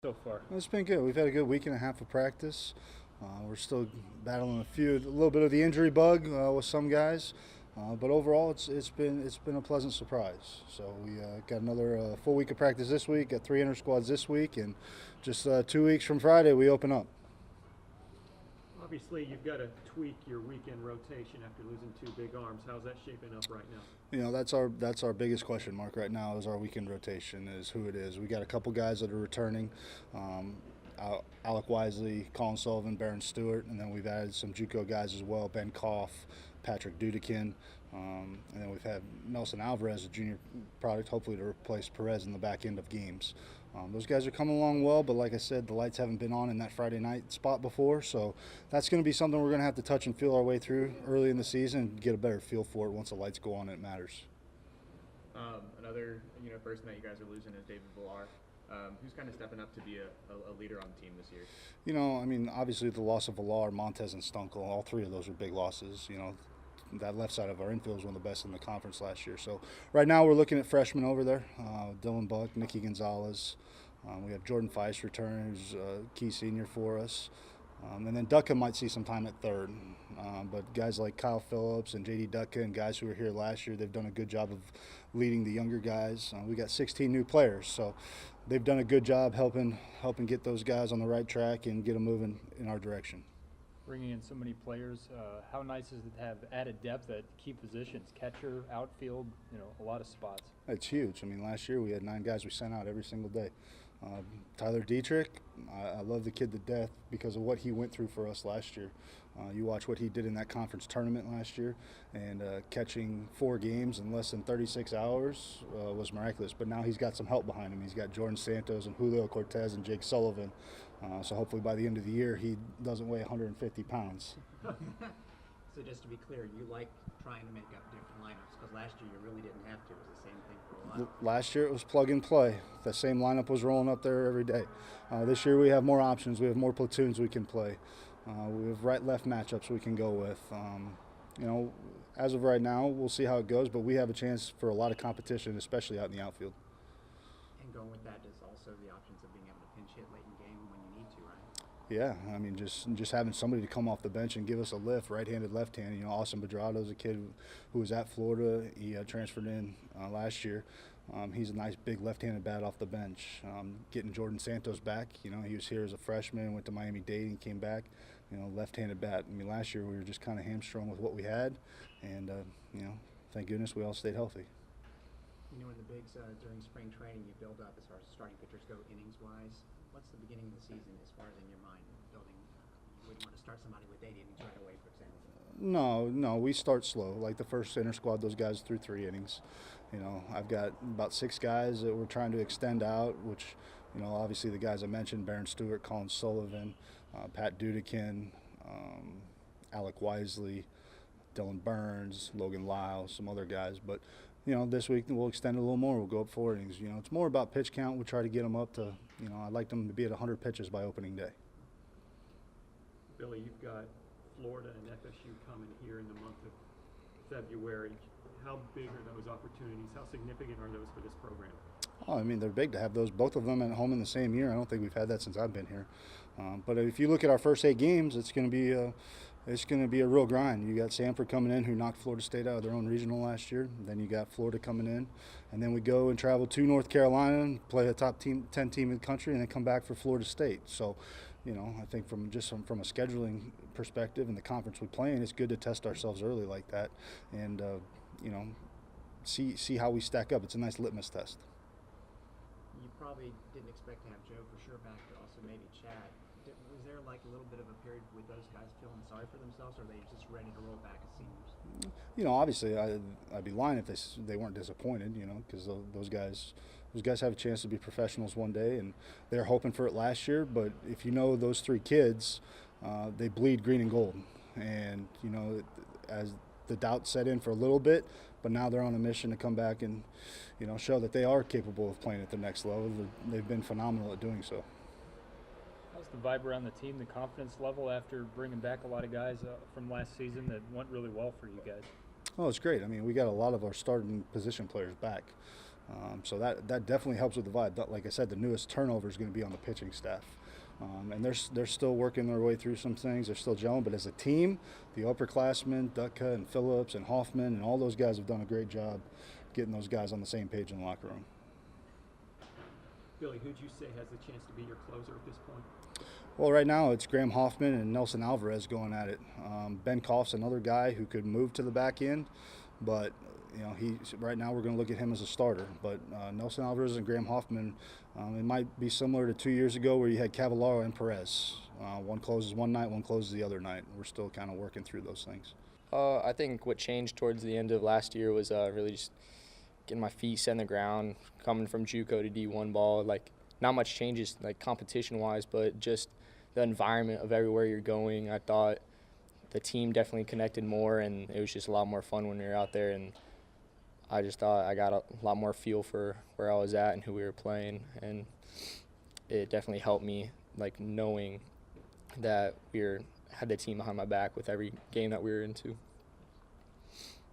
so far? It's been good. We've had a good week and a half of practice. We're still battling a little bit of the injury bug with some guys, but overall, it's been a pleasant surprise. So we got another full week of practice this week. Got 3 inter squads this week, and just 2 weeks from Friday, we open up. Obviously, you've got to tweak your weekend rotation after losing 2 big arms. How's that shaping up right now? That's our biggest question mark right now is our weekend rotation is who it is. We got a couple guys that are returning. Alec Wisely, Colin Sullivan, Baron Stewart, and then we've added some JUCO guys as well, Ben Koff, Patrick Dudekin, and then we've had Nelson Alvarez, a junior product, hopefully to replace Perez in the back end of games. Those guys are coming along well, but like I said, the lights haven't been on in that Friday night spot before, so that's going to be something we're going to have to touch and feel our way through early in the season and get a better feel for it once the lights go on and it matters. Another person that you guys are losing is David Villar. Who's kind of stepping up to be a leader on the team this year? Obviously the loss of Villar, Montez, and Stunkel, all 3 of those are big losses. That left side of our infield was one of the best in the conference last year. So right now we're looking at freshmen over there, Dylan Buck, Nicky Gonzalez. We have Jordan Feist return, who's a key senior for us. And then Ducka might see some time at third. But guys like Kyle Phillips and J.D. Ducka and guys who were here last year, they've done a good job of leading the younger guys. We got 16 new players, so they've done a good job helping get those guys on the right track and get them moving in our direction. Bringing in so many players, how nice is it to have added depth at key positions, catcher, outfield, a lot of spots? It's huge. Last year we had 9 guys we sent out every single day. Tyler Dietrich, I love the kid to death because of what he went through for us last year. You watch what he did in that conference tournament last year, and catching 4 games in less than 36 hours was miraculous. But now he's got some help behind him. He's got Jordan Santos and Julio Cortez and Jake Sullivan. So hopefully by the end of the year he doesn't weigh 150 pounds. So just to be clear, you like trying to make up different lineups because last year you really didn't have to. It was the same thing for a while. Last year it was plug and play. The same lineup was rolling up there every day. This year we have more options. We have more platoons we can play. We have right-left matchups we can go with. As of right now, we'll see how it goes, but we have a chance for a lot of competition, especially out in the outfield. And going with that is also the options of being able to pinch hit late in game when you need to, right? Yeah, just having somebody to come off the bench and give us a lift, right-handed, left-handed. Austin Bedrado's a kid who was at Florida. He transferred in last year. He's a nice big left-handed bat off the bench. Getting Jordan Santos back, he was here as a freshman, went to Miami-Dade and came back. Left-handed bat. Last year we were just kind of hamstrung with what we had, and thank goodness we all stayed healthy. In the bigs during spring training, you build up as far as starting pitchers go innings-wise. What's the beginning of the season as far as in your mind building? You wouldn't want to start somebody with 8 innings right away, for example. No, we start slow. Like the first inter squad, those guys threw 3 innings. I've got about 6 guys that we're trying to extend out, which, obviously the guys I mentioned, Baron Stewart, Colin Sullivan, Pat Dudekin, Alec Wisely, Dylan Burns, Logan Lyle, some other guys. But, this week we'll extend it a little more. We'll go up 4 innings. It's more about pitch count. We try to get them up to, I'd like them to be at 100 pitches by opening day. Billy, you've got Florida and FSU coming here in the month of February. How big are those opportunities? How significant are those for this program? Oh, they're big to have both of them at home in the same year. I don't think we've had that since I've been here. But if you look at our first 8 games, it's going to be a real grind. You got Samford coming in, who knocked Florida State out of their own regional last year. Then you got Florida coming in, and then we go and travel to North Carolina and play a top 10 team in the country, and then come back for Florida State. So, I think from a scheduling perspective and the conference we play in, it's good to test ourselves early like that, and see how we stack up. It's a nice litmus test. You probably didn't expect to have Joe for sure back, but also maybe Chad. Was there like a little bit of a period with those guys feeling sorry for themselves, or are they just ready to roll back as seniors? Obviously I'd be lying if they weren't disappointed, because those guys have a chance to be professionals one day, and they're hoping for it last year. But if those 3 kids, they bleed green and gold, and as the doubt set in for a little bit, but now they're on a mission to come back and show that they are capable of playing at the next level. They've been phenomenal at doing so. How's the vibe around the team, the confidence level after bringing back a lot of guys from last season that went really well for you guys? Oh, it's great. We got a lot of our starting position players back. So that definitely helps with the vibe. Like I said, the newest turnover is going to be on the pitching staff. And they're still working their way through some things. They're still gelling, but as a team, the upperclassmen, Dutka and Phillips and Hoffman and all those guys have done a great job getting those guys on the same page in the locker room. Billy, who'd you say has the chance to be your closer at this point? Well, right now it's Graham Hoffman and Nelson Alvarez going at it. Ben Koff's another guy who could move to the back end, but right now we're going to look at him as a starter. But Nelson Alvarez and Graham Hoffman, it might be similar to 2 years ago where you had Cavallaro and Perez. One closes one night, one closes the other night. We're still kind of working through those things. I think what changed towards the end of last year was really just getting my feet set in the ground, coming from JUCO to D1 ball. Like, not much changes, like, competition-wise, but just the environment of everywhere you're going. I thought the team definitely connected more, and it was just a lot more fun when we were out there. And I just thought I got a lot more feel for where I was at and who we were playing, and it definitely helped me, like, knowing that had the team behind my back with every game that we were into.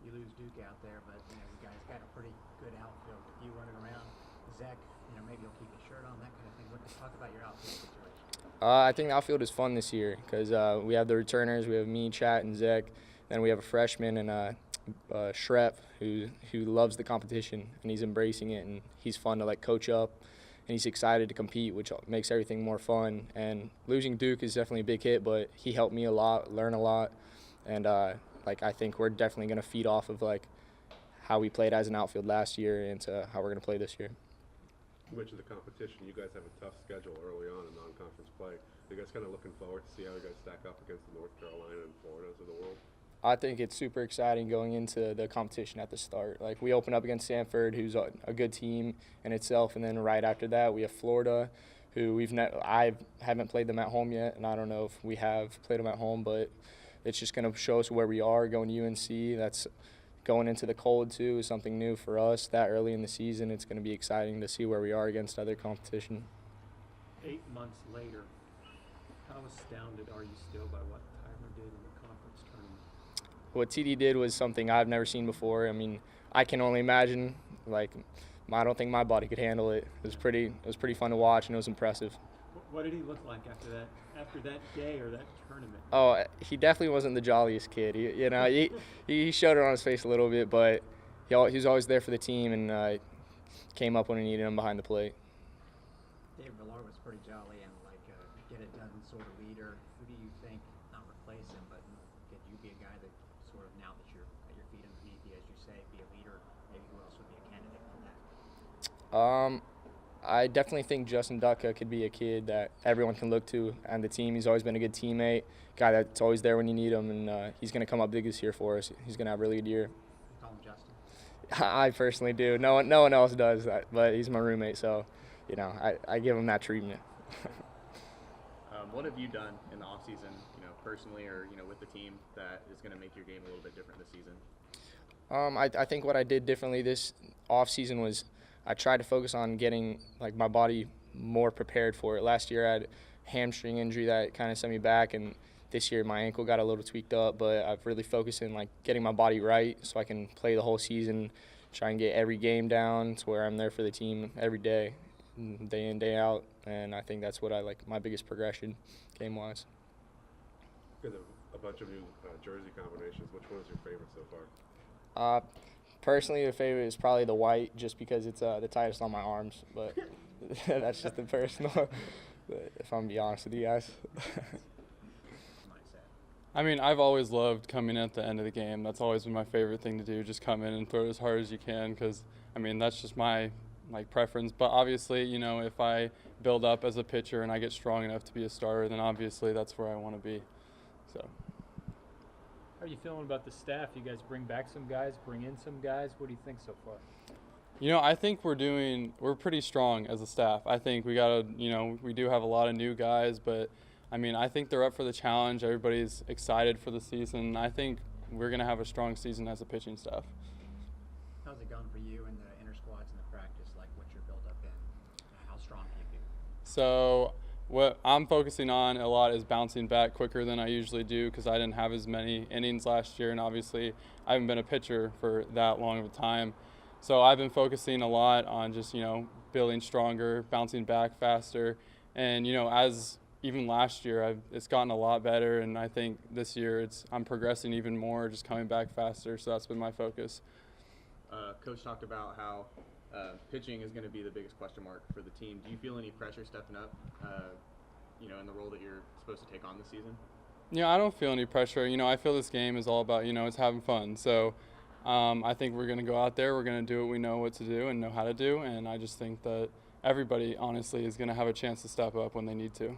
You lose Duke out there, but you guys got a pretty good outfield with you running around. Zach, maybe you'll keep his shirt on, that kind of thing. Talk about your outfield situation. I think the outfield is fun this year because we have the returners. We have me, Chat, and Zach. Then we have a freshman and Shrep who loves the competition, and he's embracing it, and he's fun to, like, coach up, and he's excited to compete, which makes everything more fun. And losing Duke is definitely a big hit, but he helped me a lot, learn a lot, and I think we're definitely going to feed off of, like, how we played as an outfield last year into how we're going to play this year. You mentioned the competition. You guys have a tough schedule early on in non-conference play. Are you guys kind of looking forward to see how you guys stack up against the North Carolina and Floridas of the world? I think it's super exciting going into the competition at the start. Like, we open up against Stanford, who's a good team in itself, and then right after that we have Florida, who I haven't played them at home yet, and I don't know if we have played them at home, but it's just going to show us where we are going to UNC. That's going into the cold too is something new for us that early in the season. It's going to be exciting to see where we are against other competition. 8 months later, how astounded are you still by what Tyler did in the conference tournament? What TD did was something I've never seen before. I mean, I can only imagine. Like, I don't think my body could handle it. It was pretty fun to watch, and it was impressive. What did he look like after that day or that tournament? Oh, he definitely wasn't the jolliest kid. He showed it on his face a little bit, but he was always there for the team and came up when we needed him behind the plate. David Villar was pretty jolly and get it done sort of leader. Who do you think, not replace him, but could you be a guy that sort of, now that you're at your feet underneath you, as you say, be a leader? Maybe who else would be a candidate for that? I definitely think Justin Dutka could be a kid that everyone can look to on the team. He's always been a good teammate, guy that's always there when you need him, and he's going to come up big this year for us. He's going to have a really good year. You call him Justin? I personally do. No one else does that, but he's my roommate, so I give him that treatment. What have you done in the off season, personally or with the team, that is going to make your game a little bit different this season? I think what I did differently this off season was I tried to focus on getting my body more prepared for it. Last year I had a hamstring injury that kind of set me back, and this year my ankle got a little tweaked up, but I've really focused in getting my body right so I can play the whole season, try and get every game down to where I'm there for the team every day in, day out, and I think that's what I my biggest progression game-wise. Got a bunch of new jersey combinations. Which one is your favorite so far? Personally, the favorite is probably the white, just because it's the tightest on my arms, but that's just the personal, if I'm going to be honest with you guys. I mean, I've always loved coming at the end of the game. That's always been my favorite thing to do, just come in and throw it as hard as you can, because, I mean, that's just my preference. But obviously, if I build up as a pitcher and I get strong enough to be a starter, then obviously that's where I want to be. So. How are you feeling about the staff? You guys bring back some guys, bring in some guys. What do you think so far? I think we're pretty strong as a staff. I think we do have a lot of new guys, but I mean, I think they're up for the challenge. Everybody's excited for the season. I think we're going to have a strong season as a pitching staff. How's it gone for you in the inter squads and the practice? What's your build up in? How strong can you be? So what I'm focusing on a lot is bouncing back quicker than I usually do, because I didn't have as many innings last year, and obviously I haven't been a pitcher for that long of a time. So I've been focusing a lot on just, building stronger, bouncing back faster. And, as even last year, it's gotten a lot better. And I think this year I'm progressing even more, just coming back faster. So that's been my focus. Coach talked about how pitching is going to be the biggest question mark for the team. Do you feel any pressure stepping up, in the role that you're supposed to take on this season? I don't feel any pressure. I feel this game is all about, it's having fun. So I think we're going to go out there, we're going to do what we know what to do and know how to do. And I just think that everybody, honestly, is going to have a chance to step up when they need to.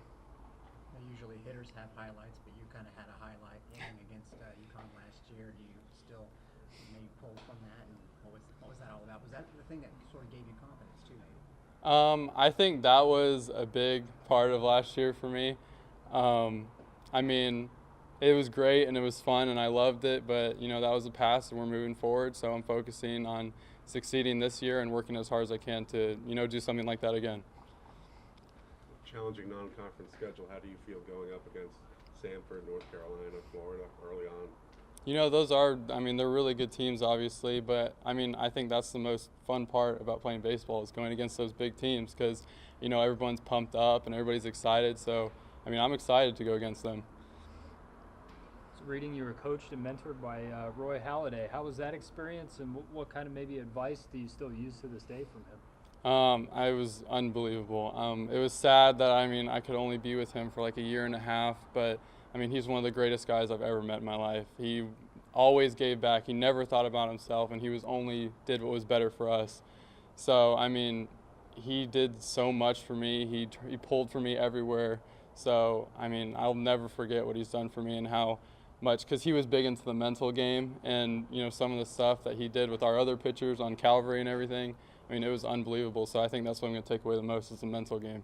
Usually hitters have highlights, but you kind of had a highlight inning against UConn last year. Do you still maybe pull from that? And what was that all about? Was that the thing that sort of gave you confidence too, maybe? I think that was a big part of last year for me. It was great and it was fun and I loved it, but that was the past and we're moving forward. So I'm focusing on succeeding this year and working as hard as I can to, do something like that again. Challenging non-conference schedule. How do you feel going up against Samford, North Carolina, Florida early on? Those are, they're really good teams, obviously, but I think that's the most fun part about playing baseball is going against those big teams because, everyone's pumped up and everybody's excited. So, I'm excited to go against them. So reading you were coached and mentored by Roy Halladay. How was that experience and what kind of maybe advice do you still use to this day from him? I was unbelievable. It was sad that, I could only be with him for like a year and a half, but he's one of the greatest guys I've ever met in my life. He always gave back. He never thought about himself, and he did what was better for us. So, he did so much for me. He pulled for me everywhere. So, I'll never forget what he's done for me and how much, because he was big into the mental game and, some of the stuff that he did with our other pitchers on Calvary and everything. It was unbelievable. So I think that's what I'm going to take away the most is the mental game.